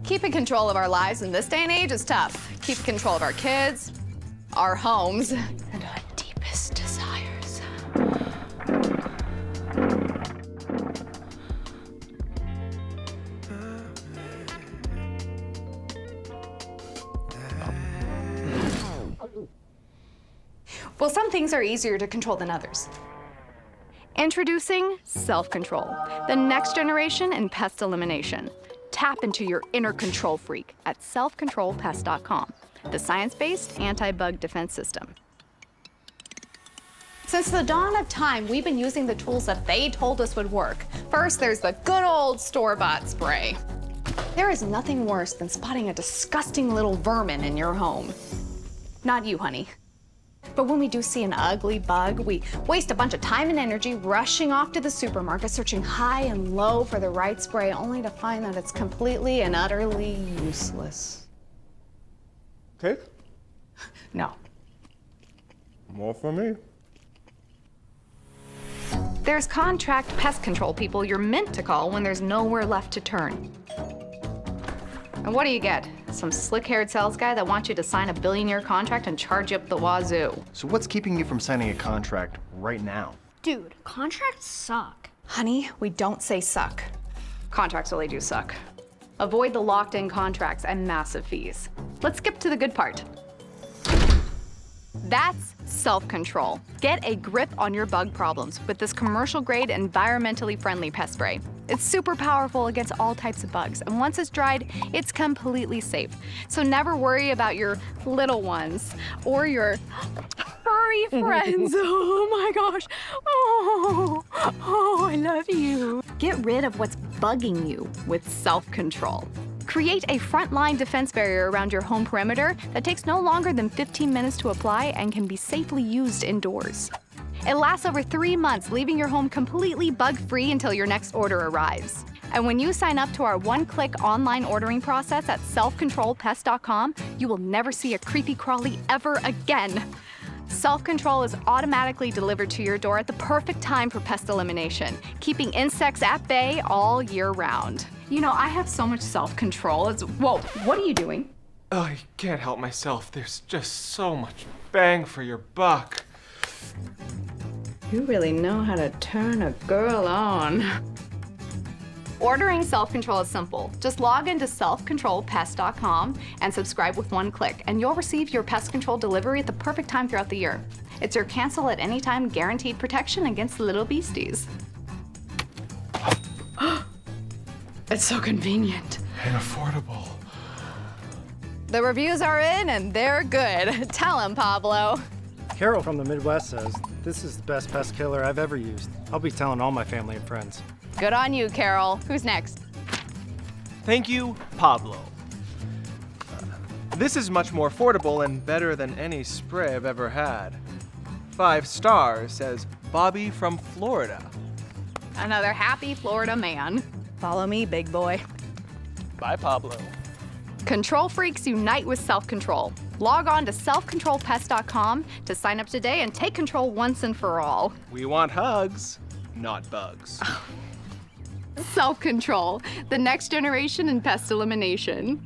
Keeping control of our lives in this day and age is tough. Keep control of our kids, our homes, and our deepest desires. Well, some things are easier to control than others. Introducing self-control, the next generation in pest elimination. Tap into your inner control freak at selfcontrolpest.com, the science-based anti-bug defense system. Since the dawn of time, we've been using the tools that they told us would work. First, there's the good old store-bought spray. There is nothing worse than spotting a disgusting little vermin in your home. Not you, honey. But when we do see an ugly bug, we waste a bunch of time and energy rushing off to the supermarket, searching high and low for the right spray, only to find that it's completely and utterly useless. Cake? No. More for me. There's contract pest control people you're meant to call when there's nowhere left to turn. And what do you get? Some slick-haired sales guy that wants you to sign a billion-year contract and charge you up the wazoo. So what's keeping you from signing a contract right now? Dude, contracts suck. Honey, we don't say suck. Contracts really do suck. Avoid the locked-in contracts and massive fees. Let's skip to the good part. That's self-control. Get a grip on your bug problems with this commercial-grade, environmentally friendly pest spray. It's super powerful against all types of bugs, and once it's dried, it's completely safe. So never worry about your little ones or your furry friends. Oh my gosh. Oh, I love you. Get rid of what's bugging you with self-control. Create a frontline defense barrier around your home perimeter that takes no longer than 15 minutes to apply and can be safely used indoors. It lasts over 3 months, leaving your home completely bug-free until your next order arrives. And when you sign up to our one-click online ordering process at selfcontrolpest.com, you will never see a creepy crawly ever again. Self-control is automatically delivered to your door at the perfect time for pest elimination, keeping insects at bay all year round. You know, I have so much self-control. Whoa, what are you doing? Oh, I can't help myself. There's just so much bang for your buck. You really know how to turn a girl on. Ordering self-control is simple. Just log into selfcontrolpest.com and subscribe with one click, and you'll receive your pest control delivery at the perfect time throughout the year. It's your cancel at any time guaranteed protection against little beasties. It's so convenient. And affordable. The reviews are in and they're good. Tell him, Pablo. Carol from the Midwest says, this is the best pest killer I've ever used. I'll be telling all my family and friends. Good on you, Carol. Who's next? Thank you, Pablo. This is much more affordable and better than any spray I've ever had. 5 stars, says Bobby from Florida. Another happy Florida man. Follow me, big boy. Bye, Pablo. Control freaks unite with self-control. Log on to selfcontrolpest.com to sign up today and take control once and for all. We want hugs, not bugs. Self-control, the next generation in pest elimination.